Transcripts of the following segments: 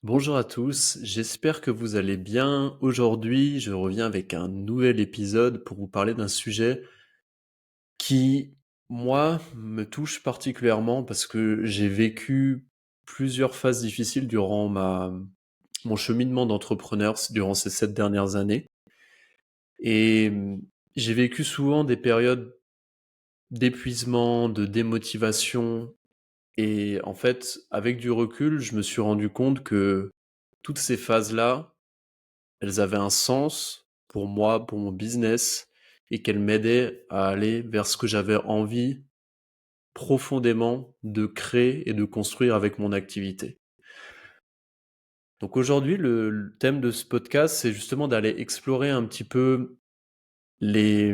Bonjour à tous, j'espère que vous allez bien. Aujourd'hui, je reviens avec un nouvel épisode pour vous parler d'un sujet qui, moi, me touche particulièrement parce que j'ai vécu plusieurs phases difficiles durant mon cheminement d'entrepreneur durant ces 7 dernières années. Et j'ai vécu souvent des périodes d'épuisement, de démotivation. Et en fait, avec du recul, je me suis rendu compte que toutes ces phases-là, elles avaient un sens pour moi, pour mon business, et qu'elles m'aidaient à aller vers ce que j'avais envie profondément de créer et de construire avec mon activité. Donc aujourd'hui, le thème de ce podcast, c'est justement d'aller explorer un petit peu les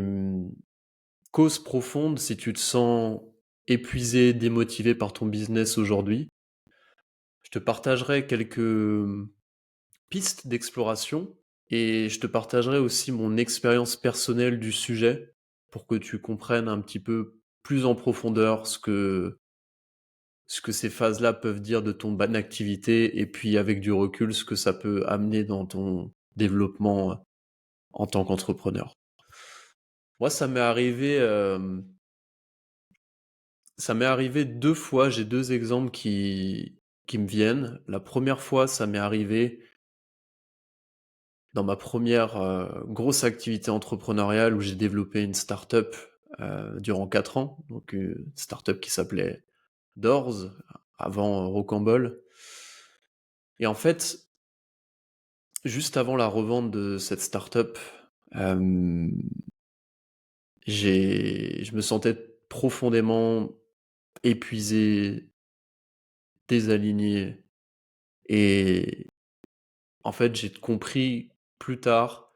causes profondes si tu te sens épuisé, démotivé par ton business aujourd'hui. Je te partagerai quelques pistes d'exploration et je te partagerai aussi mon expérience personnelle du sujet pour que tu comprennes un petit peu plus en profondeur ce que ces phases-là peuvent dire de ton ban activité et puis avec du recul ce que ça peut amener dans ton développement en tant qu'entrepreneur. Moi, ça m'est arrivé 2 fois, j'ai 2 exemples qui me viennent. La première fois, ça m'est arrivé dans ma première grosse activité entrepreneuriale où j'ai développé une start-up durant 4 ans, donc une start-up qui s'appelait Doors, avant Rocambole. Et en fait, juste avant la revente de cette start-up, euh, je me sentais profondément épuisé, désaligné. Et en fait, j'ai compris plus tard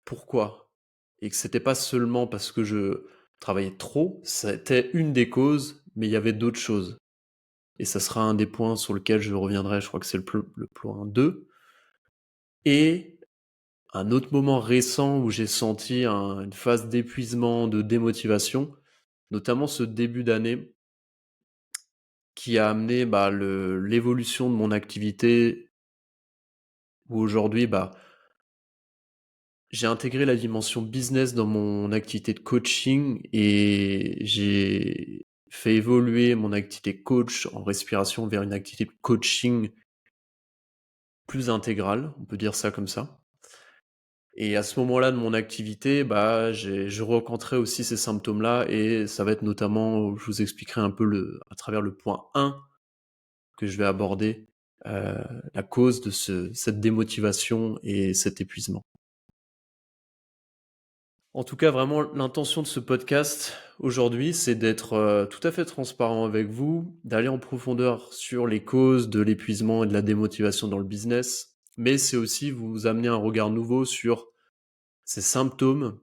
pourquoi. Et que c'était pas seulement parce que je travaillais trop, c'était une des causes, mais il y avait d'autres choses. Et ça sera un des points sur lequel je reviendrai, je crois que c'est le point 2. Et un autre moment récent où j'ai senti une phase d'épuisement, de démotivation, notamment ce début d'année qui a amené l'évolution de mon activité où aujourd'hui j'ai intégré la dimension business dans mon activité de coaching et j'ai fait évoluer mon activité coach en respiration vers une activité de coaching plus intégrale, on peut dire ça comme ça. Et à ce moment-là de mon activité, je rencontrais aussi ces symptômes-là et ça va être notamment, je vous expliquerai un peu à travers le point 1 que je vais aborder, euh, la cause de cette démotivation et cet épuisement. En tout cas, vraiment, l'intention de ce podcast aujourd'hui, c'est d'être tout à fait transparent avec vous, d'aller en profondeur sur les causes de l'épuisement et de la démotivation dans le business, mais c'est aussi vous amener un regard nouveau sur ces symptômes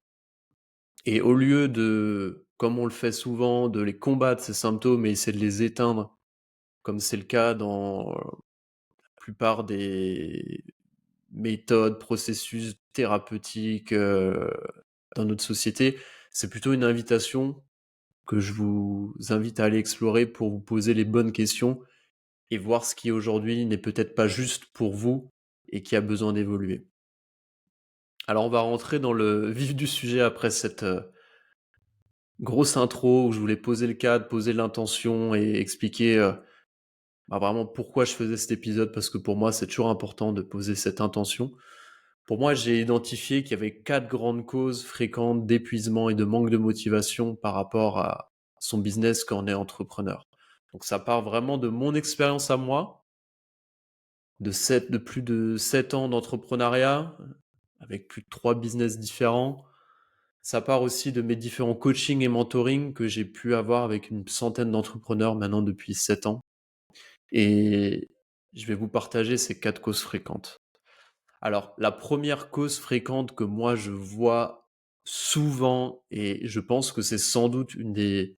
et au lieu de, comme on le fait souvent, de les combattre, ces symptômes, et essayer de les éteindre, comme c'est le cas dans la plupart des méthodes, processus thérapeutiques dans notre société, c'est plutôt une invitation que je vous invite à aller explorer pour vous poser les bonnes questions et voir ce qui aujourd'hui n'est peut-être pas juste pour vous et qui a besoin d'évoluer. Alors on va rentrer dans le vif du sujet après cette grosse intro où je voulais poser le cadre, poser l'intention et expliquer vraiment pourquoi je faisais cet épisode, parce que pour moi c'est toujours important de poser cette intention. Pour moi, j'ai identifié qu'il y avait 4 grandes causes fréquentes d'épuisement et de manque de motivation par rapport à son business quand on est entrepreneur. Donc ça part vraiment de mon expérience à moi, de plus de 7 ans d'entrepreneuriat, avec plus de 3 business différents. Ça part aussi de mes différents coachings et mentoring que j'ai pu avoir avec une centaine d'entrepreneurs maintenant depuis 7 ans. Et je vais vous partager ces 4 causes fréquentes. Alors, la première cause fréquente que moi je vois souvent, et je pense que c'est sans doute une des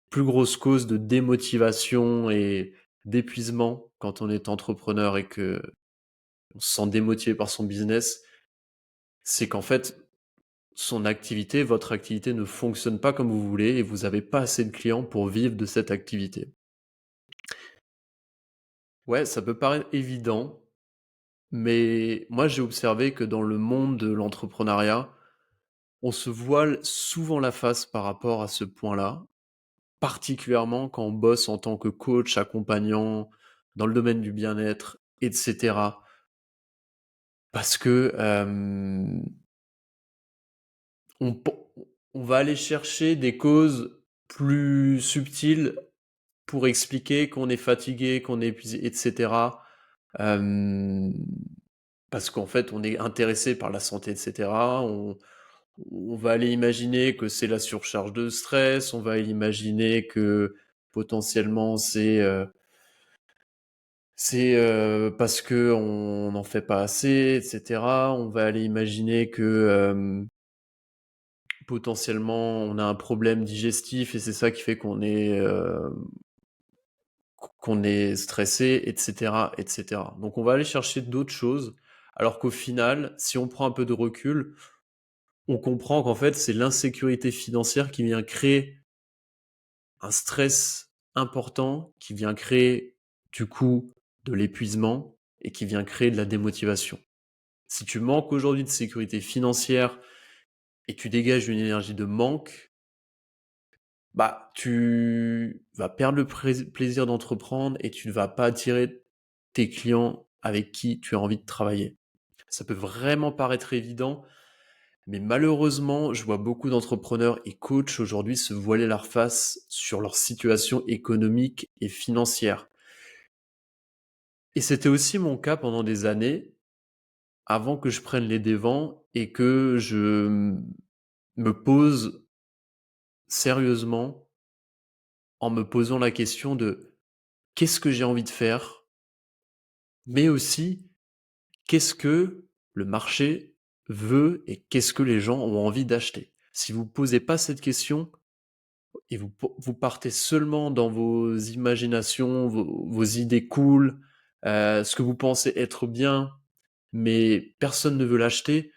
plus grosses causes de démotivation et d'épuisement quand on est entrepreneur et que on se sent démotivé par son business, c'est qu'en fait, votre activité ne fonctionne pas comme vous voulez et vous n'avez pas assez de clients pour vivre de cette activité. Ouais, ça peut paraître évident, mais moi j'ai observé que dans le monde de l'entrepreneuriat, on se voile souvent la face par rapport à ce point-là, particulièrement quand on bosse en tant que coach, accompagnant, dans le domaine du bien-être, et cetera. Parce que, on pen on va aller chercher des causes plus subtiles pour expliquer qu'on est fatigué, qu'on est épuisé, et cetera. Hem, Parce qu'en fait, on est intéressé par la santé, et cetera. On va aller imaginer que c'est la surcharge de stress, on va imaginer que potentiellement parce qu'on n'en fait pas assez, et cetera. On va aller imaginer que, potentiellement on a un problème digestif et c'est ça qui fait qu'on est stressé, et cetera, et cetera. Donc on va aller chercher d'autres choses, alors qu'au final, si on prend un peu de recul, on comprend qu'en fait, c'est l'insécurité financière qui vient créer un stress important, qui vient créer, du coup, de l'épuisement et qui vient créer de la démotivation. Si tu manques aujourd'hui de sécurité financière et tu dégages une énergie de manque, bah, tu vas perdre le plaisir d'entreprendre et tu ne vas pas attirer tes clients avec qui tu as envie de travailler. Ça peut vraiment paraître évident, mais malheureusement, je vois beaucoup d'entrepreneurs et coachs aujourd'hui se voiler leur face sur leur situation économique et financière. Et c'était aussi mon cas pendant des années, avant que je prenne les devants et que je me pose sérieusement en me posant la question de qu'est-ce que j'ai envie de faire, mais aussi qu'est-ce que le marché veut et qu'est-ce que les gens ont envie d'acheter. Si vous ne posez pas cette question, et vous partez seulement dans vos imaginations, vos idées cool, ce que vous pensez être bien, mais personne ne veut l'acheter,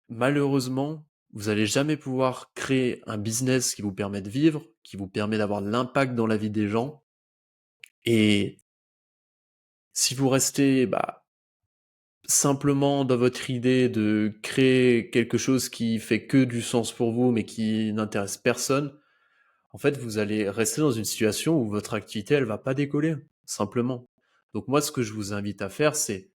malheureusement, vous allez jamais pouvoir créer un business qui vous permet de vivre, qui vous permet d'avoir de l'impact dans la vie des gens. Et si vous restez, simplement dans votre idée de créer quelque chose qui fait que du sens pour vous, mais qui n'intéresse personne, en fait, vous allez rester dans une situation où votre activité, elle va pas décoller, simplement. Donc moi, ce que je vous invite à faire, c'est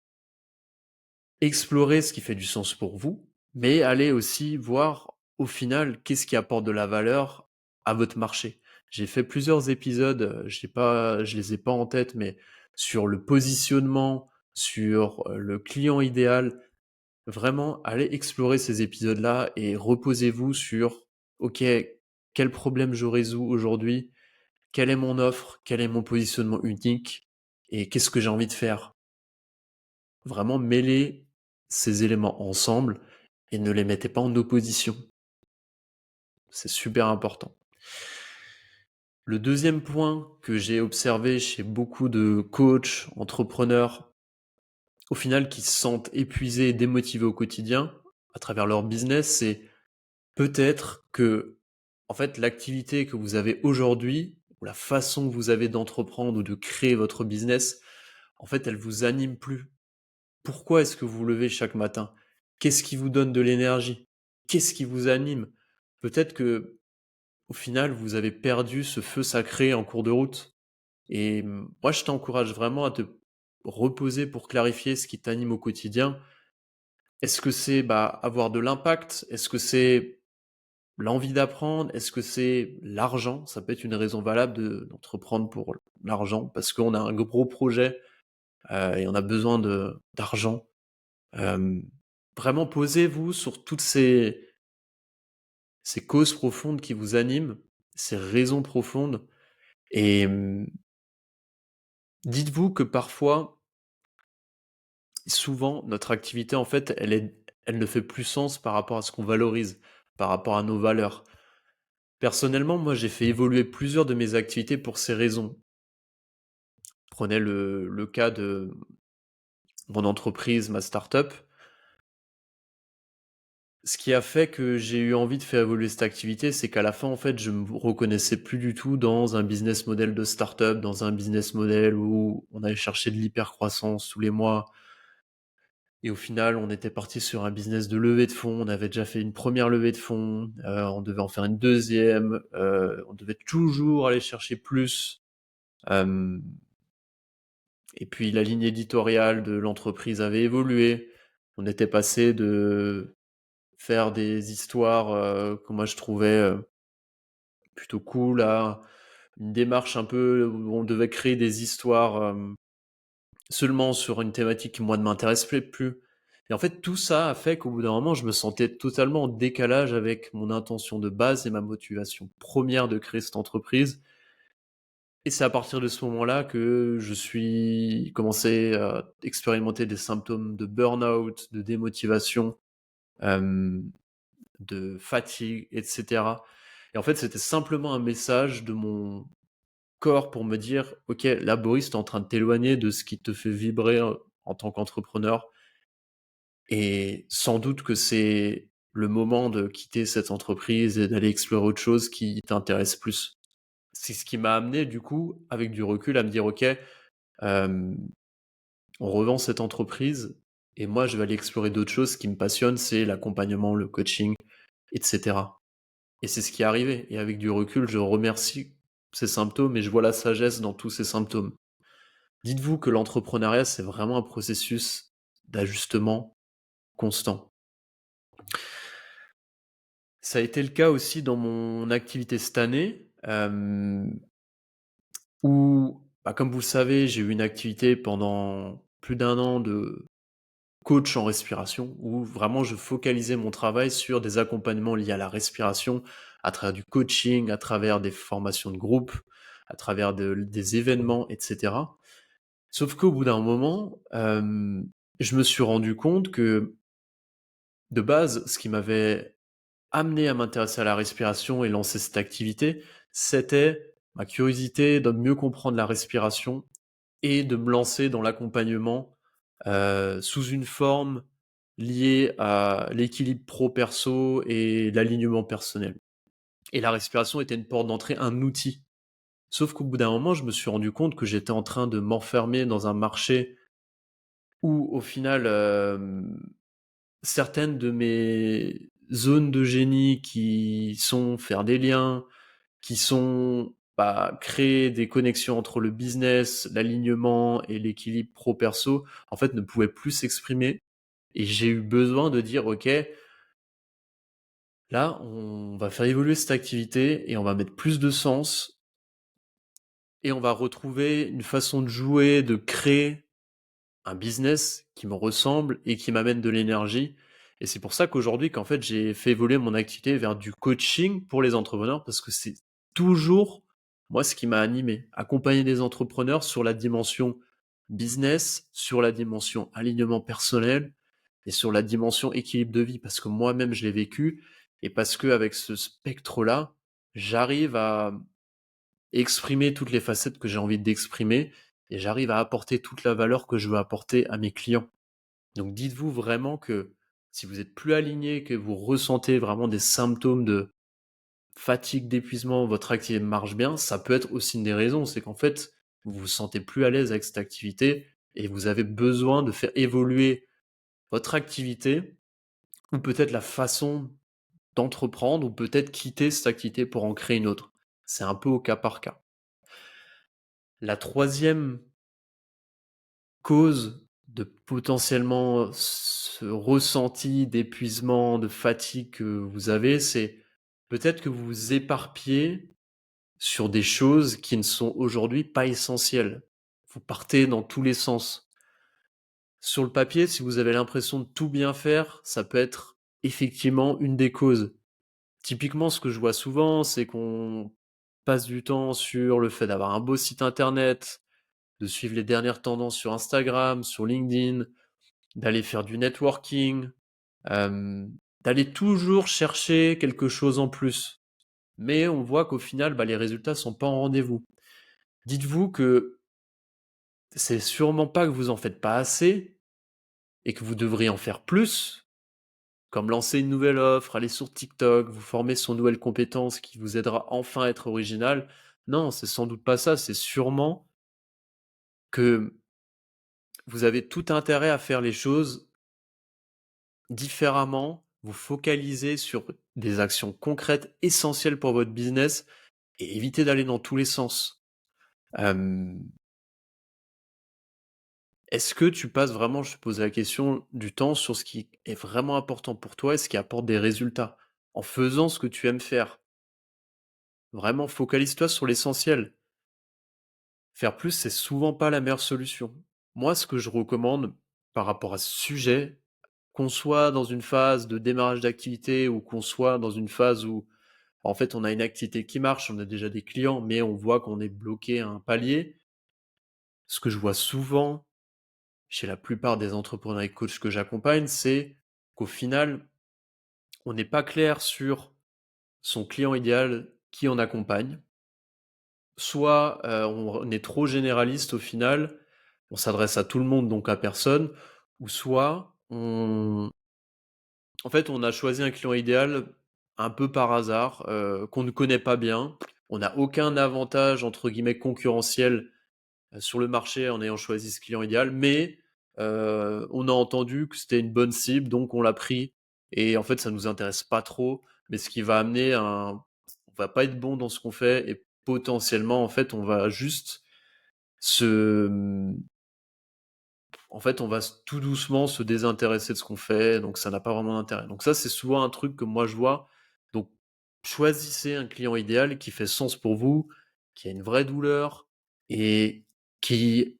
explorer ce qui fait du sens pour vous, mais aller aussi voir, au final, qu'est-ce qui apporte de la valeur à votre marché. J'ai fait plusieurs épisodes, je les ai pas en tête, mais sur le positionnement, sur le client idéal. Vraiment, allez explorer ces épisodes-là et reposez-vous sur, OK, quel problème je résous aujourd'hui? Quelle est mon offre? Quel est mon positionnement unique? Et qu'est-ce que j'ai envie de faire? Vraiment mêler ces éléments ensemble et ne les mettez pas en opposition. C'est super important. Le deuxième point que j'ai observé chez beaucoup de coachs, entrepreneurs, au final, qui se sentent épuisés et démotivés au quotidien à travers leur business, c'est peut-être que, en fait, l'activité que vous avez aujourd'hui, ou la façon que vous avez d'entreprendre ou de créer votre business, en fait, elle vous anime plus. Pourquoi est-ce que vous vous levez chaque matin? Qu'est-ce qui vous donne de l'énergie? Qu'est-ce qui vous anime? Peut-être que, au final, vous avez perdu ce feu sacré en cours de route. Et moi, je t'encourage vraiment à te reposer pour clarifier ce qui t'anime au quotidien. Est-ce que c'est avoir de l'impact? Est-ce que c'est l'envie d'apprendre? Est-ce que c'est l'argent? Ça peut être une raison valable d'entreprendre pour l'argent parce qu'on a un gros projet et on a besoin d'argent. Hem, Vraiment posez-vous sur toutes ces causes profondes qui vous animent, ces raisons profondes et dites-vous que parfois, souvent, notre activité, en fait, elle ne fait plus sens par rapport à ce qu'on valorise, par rapport à nos valeurs. Personnellement, moi, j'ai fait évoluer plusieurs de mes activités pour ces raisons. Prenez le cas de mon entreprise, ma start-up. Ce qui a fait que j'ai eu envie de faire évoluer cette activité, c'est qu'à la fin, en fait, je me reconnaissais plus du tout dans un business model de start-up, dans un business model où on allait chercher de l'hyper-croissance tous les mois. Et au final, on était parti sur un business de levée de fonds. On avait déjà fait une première levée de fonds. On devait en faire une deuxième. On devait toujours aller chercher plus. Euh, et puis la ligne éditoriale de l'entreprise avait évolué. On était passé de faire des histoires que moi je trouvais plutôt cool à une démarche un peu où on devait créer des histoires seulement sur une thématique qui moi ne m'intéressait plus. Et en fait, tout ça a fait qu'au bout d'un moment, je me sentais totalement en décalage avec mon intention de base et ma motivation première de créer cette entreprise. Et c'est à partir de ce moment-là que je suis commencé à expérimenter des symptômes de burn-out, de démotivation, euh, de fatigue, etc. Et en fait, c'était simplement un message de mon corps pour me dire, OK, là, Boris, tu es en train de t'éloigner de ce qui te fait vibrer en tant qu'entrepreneur. Et sans doute que c'est le moment de quitter cette entreprise et d'aller explorer autre chose qui t'intéresse plus. C'est ce qui m'a amené, du coup, avec du recul, à me dire, OK, on revend cette entreprise et moi, je vais aller explorer d'autres choses. Ce qui me passionne, c'est l'accompagnement, le coaching, etc. Et c'est ce qui est arrivé. Et avec du recul, je remercie ces symptômes et je vois la sagesse dans tous ces symptômes. Dites-vous que l'entrepreneuriat, c'est vraiment un processus d'ajustement constant. Ça a été le cas aussi dans mon activité cette année, où, comme vous le savez, j'ai eu une activité pendant plus d'un an de coach en respiration, où vraiment je focalisais mon travail sur des accompagnements liés à la respiration, à travers du coaching, à travers des formations de groupe, à travers des événements, etc. Sauf qu'au bout d'un moment, je me suis rendu compte que, de base, ce qui m'avait amené à m'intéresser à la respiration et lancer cette activité, c'était ma curiosité de mieux comprendre la respiration et de me lancer dans l'accompagnement sous une forme liée à l'équilibre pro-perso et l'alignement personnel. Et la respiration était une porte d'entrée, un outil. Sauf qu'au bout d'un moment, je me suis rendu compte que j'étais en train de m'enfermer dans un marché où, au final, certaines de mes zones de génie qui sont faire des liens, qui sont créer des connexions entre le business, l'alignement et l'équilibre pro-perso, en fait, ne pouvaient plus s'exprimer. Et j'ai eu besoin de dire, OK, là, on va faire évoluer cette activité et on va mettre plus de sens et on va retrouver une façon de jouer, de créer un business qui me ressemble et qui m'amène de l'énergie. Et c'est pour ça qu'aujourd'hui, qu'en fait, j'ai fait évoluer mon activité vers du coaching pour les entrepreneurs parce que c'est toujours moi ce qui m'a animé. Accompagner des entrepreneurs sur la dimension business, sur la dimension alignement personnel et sur la dimension équilibre de vie parce que moi-même je l'ai vécu et parce que avec ce spectre-là, j'arrive à exprimer toutes les facettes que j'ai envie d'exprimer et j'arrive à apporter toute la valeur que je veux apporter à mes clients. Donc dites-vous vraiment que si vous êtes plus aligné, que vous ressentez vraiment des symptômes de fatigue, d'épuisement, votre activité marche bien, ça peut être aussi une des raisons, c'est qu'en fait, vous vous sentez plus à l'aise avec cette activité et vous avez besoin de faire évoluer votre activité ou peut-être la façon d'entreprendre ou peut-être quitter cette activité pour en créer une autre. C'est un peu au cas par cas. La troisième cause de potentiellement ce ressenti d'épuisement, de fatigue que vous avez, c'est peut-être que vous vous éparpillez sur des choses qui ne sont aujourd'hui pas essentielles. Vous partez dans tous les sens. Sur le papier, si vous avez l'impression de tout bien faire, ça peut être effectivement une des causes. Typiquement, ce que je vois souvent, c'est qu'on passe du temps sur le fait d'avoir un beau site internet, de suivre les dernières tendances sur Instagram, sur LinkedIn, d'aller faire du networking, euh, d'aller toujours chercher quelque chose en plus. Mais on voit qu'au final, les résultats sont pas en rendez-vous. Dites-vous que c'est sûrement pas que vous en faites pas assez et que vous devriez en faire plus. comme lancer une nouvelle offre, aller sur TikTok, vous former sur une nouvelle compétence qui vous aidera enfin à être original. Non, c'est sans doute pas ça, c'est sûrement que vous avez tout intérêt à faire les choses différemment, vous focaliser sur des actions concrètes essentielles pour votre business et éviter d'aller dans tous les sens. Hem, Est-ce que tu passes vraiment, je te pose la question, du temps sur ce qui est vraiment important pour toi et ce qui apporte des résultats? En faisant ce que tu aimes faire. Vraiment, focalise-toi sur l'essentiel. Faire plus, c'est souvent pas la meilleure solution. Moi, ce que je recommande par rapport à ce sujet, qu'on soit dans une phase de démarrage d'activité ou qu'on soit dans une phase où, en fait, on a une activité qui marche, on a déjà des clients, mais on voit qu'on est bloqué à un palier. Ce que je vois souvent chez la plupart des entrepreneurs et coachs que j'accompagne, c'est qu'au final, on n'est pas clair sur son client idéal qui on accompagne. Soit, on est trop généraliste au final, on s'adresse à tout le monde, donc à personne, ou soit on a choisi un client idéal un peu par hasard, qu'on ne connaît pas bien. On n'a aucun avantage entre guillemets «concurrentiel» sur le marché en ayant choisi ce client idéal, mais on a entendu que c'était une bonne cible, donc on l'a pris et en fait, ça nous intéresse pas trop, mais ce qui va amener un on va pas être bon dans ce qu'on fait et potentiellement, en fait, on va juste se, en fait, on va tout doucement se désintéresser de ce qu'on fait, donc ça n'a pas vraiment d'intérêt. Donc ça, c'est souvent un truc que moi je vois. Donc choisissez un client idéal qui fait sens pour vous, qui a une vraie douleur et qui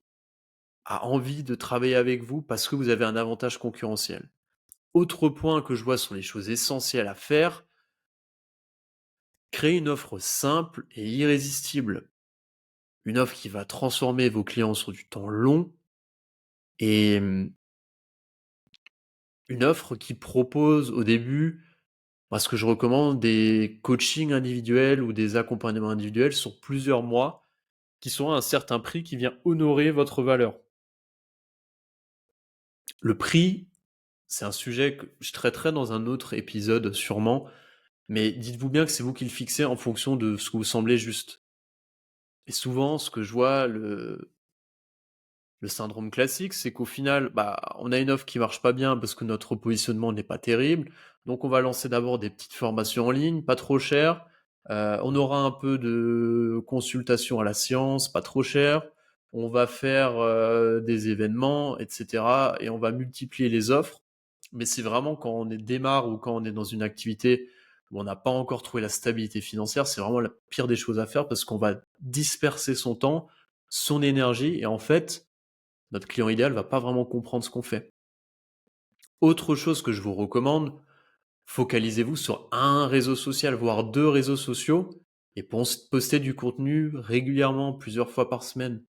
a envie de travailler avec vous parce que vous avez un avantage concurrentiel. Autre point que je vois sur les choses essentielles à faire, créer une offre simple et irrésistible. Une offre qui va transformer vos clients sur du temps long et une offre qui propose au début, moi ce que je recommande, des coachings individuels ou des accompagnements individuels sur plusieurs mois qui sont à un certain prix qui vient honorer votre valeur. Le prix, c'est un sujet que je traiterai dans un autre épisode sûrement, mais dites-vous bien que c'est vous qui le fixez en fonction de ce que vous semblez juste. Et souvent, ce que je vois, le syndrome classique, c'est qu'au final, bah, on a une offre qui marche pas bien parce que notre positionnement n'est pas terrible. Donc, on va lancer d'abord des petites formations en ligne, pas trop chères. On aura un peu de consultation à la séance, pas trop cher. On va faire des événements, etc. Et on va multiplier les offres. Mais c'est vraiment quand on est démarre ou quand on est dans une activité où on n'a pas encore trouvé la stabilité financière, c'est vraiment la pire des choses à faire parce qu'on va disperser son temps, son énergie, et en fait, notre client idéal va pas vraiment comprendre ce qu'on fait. Autre chose que je vous recommande, focalisez-vous sur un réseau social, voire 2 réseaux sociaux et postez du contenu régulièrement, plusieurs fois par semaine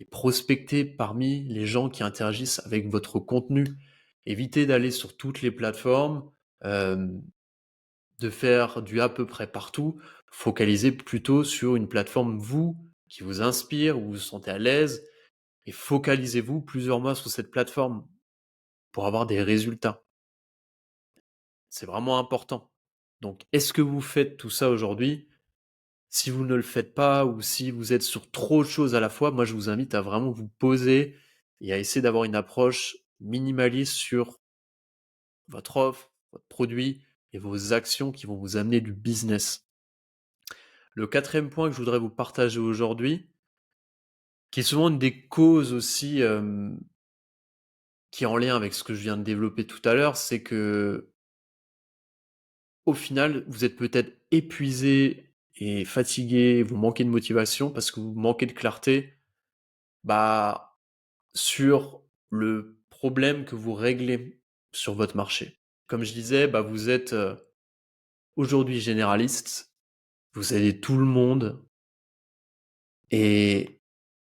et prospectez parmi les gens qui interagissent avec votre contenu. Évitez d'aller sur toutes les plateformes, hem, de faire du à peu près partout. Focalisez plutôt sur une plateforme, vous, qui vous inspire, où vous vous sentez à l'aise et focalisez-vous plusieurs mois sur cette plateforme pour avoir des résultats. C'est vraiment important. Donc, est-ce que vous faites tout ça aujourd'hui? Si vous ne le faites pas ou si vous êtes sur trop de choses à la fois, moi je vous invite à vraiment vous poser et à essayer d'avoir une approche minimaliste sur votre offre, votre produit et vos actions qui vont vous amener du business. Le quatrième point que je voudrais vous partager aujourd'hui, qui est souvent une des causes aussi qui est en lien avec ce que je viens de développer tout à l'heure, c'est que au final, vous êtes peut-être épuisé et fatigué, vous manquez de motivation parce que vous manquez de clarté, bah, sur le problème que vous réglez sur votre marché. Comme je disais, bah, vous êtes, aujourd'hui généraliste, vous aidez tout le monde et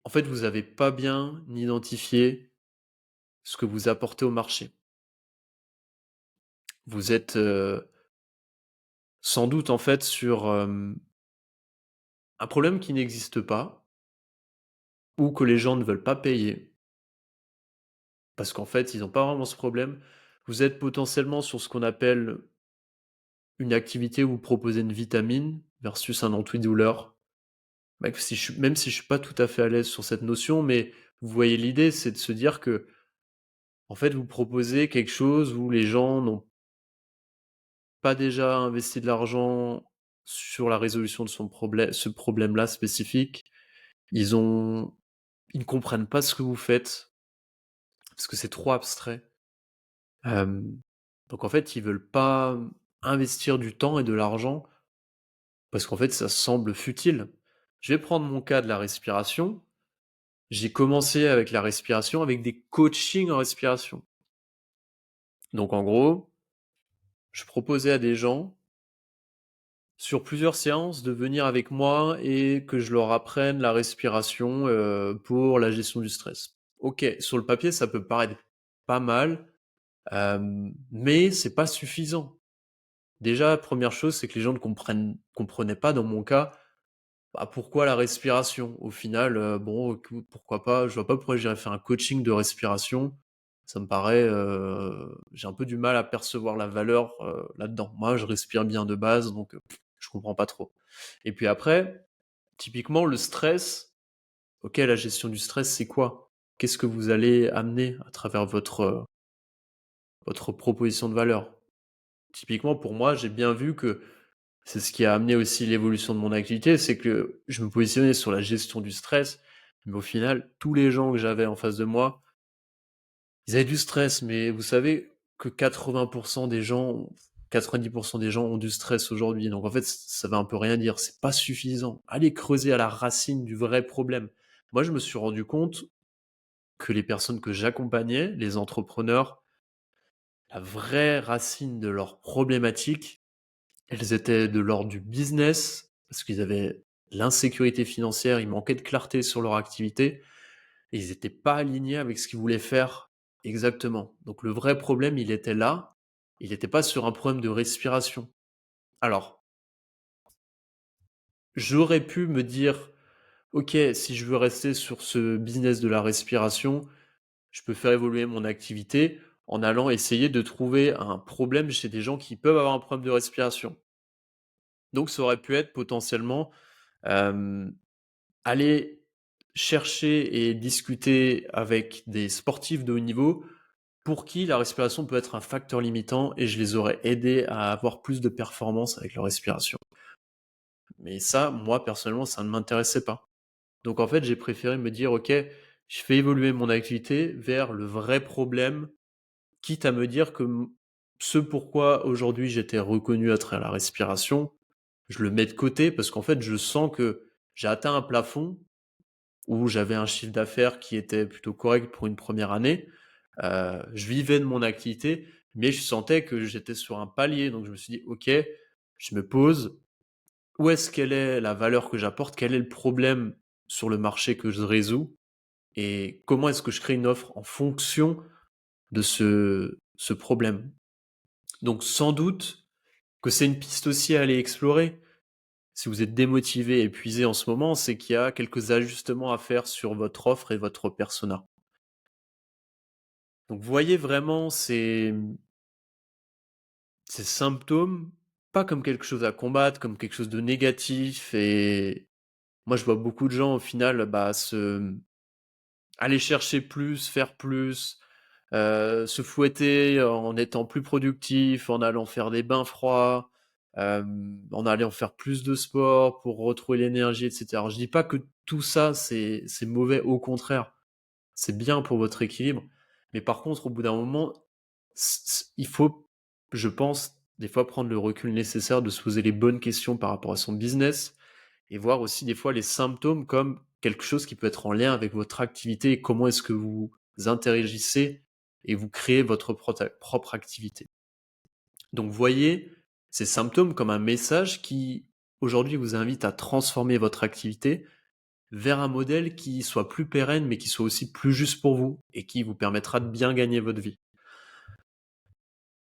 en fait, vous avez pas bien identifié ce que vous apportez au marché. Vous êtes, sans doute, en fait, sur, un problème qui n'existe pas ou que les gens ne veulent pas payer parce qu'en fait, ils ont pas vraiment ce problème. Vous êtes potentiellement sur ce qu'on appelle une activité où vous proposez une vitamine versus un antidouleur. Même si je suis pas tout à fait à l'aise sur cette notion, mais vous voyez l'idée, c'est de se dire que, en fait, vous proposez quelque chose où les gens n'ont pas déjà investi de l'argent sur la résolution de ce problème-là spécifique. Ils ont ils ne comprennent pas ce que vous faites, parce que c'est trop abstrait. Hem, donc en fait, ils veulent pas investir du temps et de l'argent parce qu'en fait, ça semble futile. Je vais prendre mon cas de la respiration. J'ai commencé avec la respiration, avec des coachings en respiration. Donc en gros, je proposais à des gens, sur plusieurs séances, de venir avec moi et que je leur apprenne la respiration, pour la gestion du stress. OK, sur le papier, ça peut paraître pas mal, mais c'est pas suffisant. Déjà, première chose, c'est que les gens ne comprenaient pas dans mon cas, bah, pourquoi la respiration? Au final, bon, écoute, pourquoi pas? Je vois pas pourquoi j'irais faire un coaching de respiration. Ça me paraît, j'ai un peu du mal à percevoir la valeur, là-dedans. Moi, je respire bien de base, donc je comprends pas trop. Et puis après, typiquement le stress, OK, la gestion du stress, c'est quoi? Qu'est-ce que vous allez amener à travers votre proposition de valeur? Typiquement, pour moi, j'ai bien vu que c'est ce qui a amené aussi l'évolution de mon activité, c'est que je me positionnais sur la gestion du stress, mais au final, tous les gens que j'avais en face de moi, ils avaient du stress, mais vous savez que 80% des gens, 90% des gens ont du stress aujourd'hui. Donc en fait, ça veut un peu rien dire. C'est pas suffisant. Allez creuser à la racine du vrai problème. Moi, je me suis rendu compte que les personnes que j'accompagnais, les entrepreneurs, la vraie racine de leurs problématiques, elles étaient de l'ordre du business, parce qu'ils avaient l'insécurité financière, il manquait de clarté sur leur activité et ils étaient pas alignés avec ce qu'ils voulaient faire exactement. Donc le vrai problème, il était là, il était pas sur un problème de respiration. Alors, j'aurais pu me dire: «OK, si je veux rester sur ce business de la respiration, je peux faire évoluer mon activité en allant essayer de trouver un problème chez des gens qui peuvent avoir un problème de respiration». Donc ça aurait pu être potentiellement, hem aller chercher et discuter avec des sportifs de haut niveau pour qui la respiration peut être un facteur limitant et je les aurais aidés à avoir plus de performance avec leur respiration. Mais ça, moi, personnellement, ça ne m'intéressait pas. Donc en fait, j'ai préféré me dire: «OK, je fais évoluer mon activité vers le vrai problème», quitte à me dire que ce pourquoi aujourd'hui j'étais reconnu à travers la respiration, je le mets de côté parce qu'en fait, je sens que j'ai atteint un plafond où j'avais un chiffre d'affaires qui était plutôt correct pour une première année. Je vivais de mon activité, mais je sentais que j'étais sur un palier. Donc je me suis dit: «OK, je me pose. Où est-ce qu'elle est la valeur que j'apporte? Quel est le problème sur le marché que je résous? Et comment est-ce que je crée une offre en fonction de ce problème?» Donc sans doute que c'est une piste aussi à aller explorer. Si vous êtes démotivé, épuisé en ce moment, c'est qu'il y a quelques ajustements à faire sur votre offre et votre persona. Donc voyez vraiment ces symptômes, pas comme quelque chose à combattre, comme quelque chose de négatif et moi je vois beaucoup de gens au final, bah, aller chercher plus, faire plus, se fouetter en étant plus productif, en allant faire des bains froids, en allant faire plus de sport pour retrouver l'énergie et cetera. Alors je dis pas que tout ça c'est mauvais, au contraire. C'est bien pour votre équilibre. Mais par contre, au bout d'un moment, il faut, je pense, des fois prendre le recul nécessaire de se poser les bonnes questions par rapport à son business et voir aussi des fois les symptômes comme quelque chose qui peut être en lien avec votre activité et comment est-ce que vous interagissez et vous créez votre propre activité. Donc voyez ces symptômes comme un message qui aujourd'hui vous invite à transformer votre activité vers un modèle qui soit plus pérenne, mais qui soit aussi plus juste pour vous et qui vous permettra de bien gagner votre vie.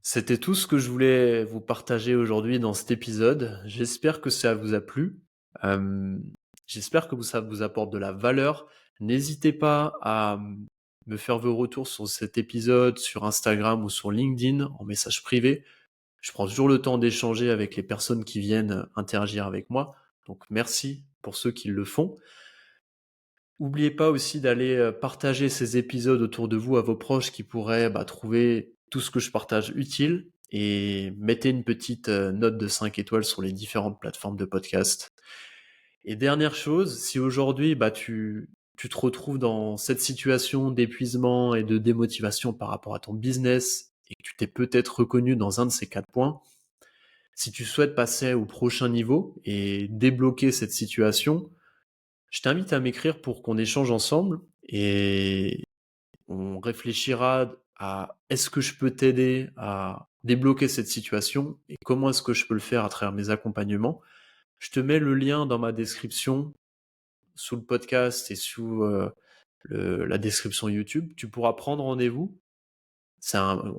C'était tout ce que je voulais vous partager aujourd'hui dans cet épisode. J'espère que ça vous a plu. Hem, j'espère que ça vous apporte de la valeur. N'hésitez pas à me faire vos retours sur cet épisode sur Instagram ou sur LinkedIn en message privé. Je prends toujours le temps d'échanger avec les personnes qui viennent interagir avec moi. Donc merci pour ceux qui le font. N'oubliez pas aussi d'aller partager ces épisodes autour de vous à vos proches qui pourraient trouver tout ce que je partage utile et mettez une petite note de 5 étoiles sur les différentes plateformes de podcast. Et dernière chose, si aujourd'hui tu te retrouves dans cette situation d'épuisement et de démotivation par rapport à ton business et que tu t'es peut-être reconnu dans un de ces 4 points, si tu souhaites passer au prochain niveau et débloquer cette situation, je t'invite à m'écrire pour qu'on échange ensemble et on réfléchira à est-ce que je peux t'aider à débloquer cette situation et comment est-ce que je peux le faire à travers mes accompagnements. Je te mets le lien dans ma description sous le podcast et sous la description YouTube. Tu pourras prendre rendez-vous. C'est un,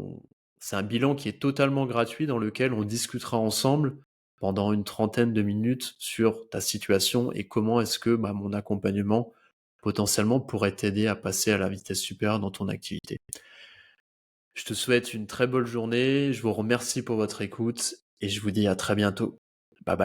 c'est un bilan qui est totalement gratuit dans lequel on discutera ensemble pendant une trentaine de minutes sur ta situation et comment est-ce que mon accompagnement potentiellement pourrait t'aider à passer à la vitesse supérieure dans ton activité. Je te souhaite une très bonne journée, je vous remercie pour votre écoute et je vous dis à très bientôt.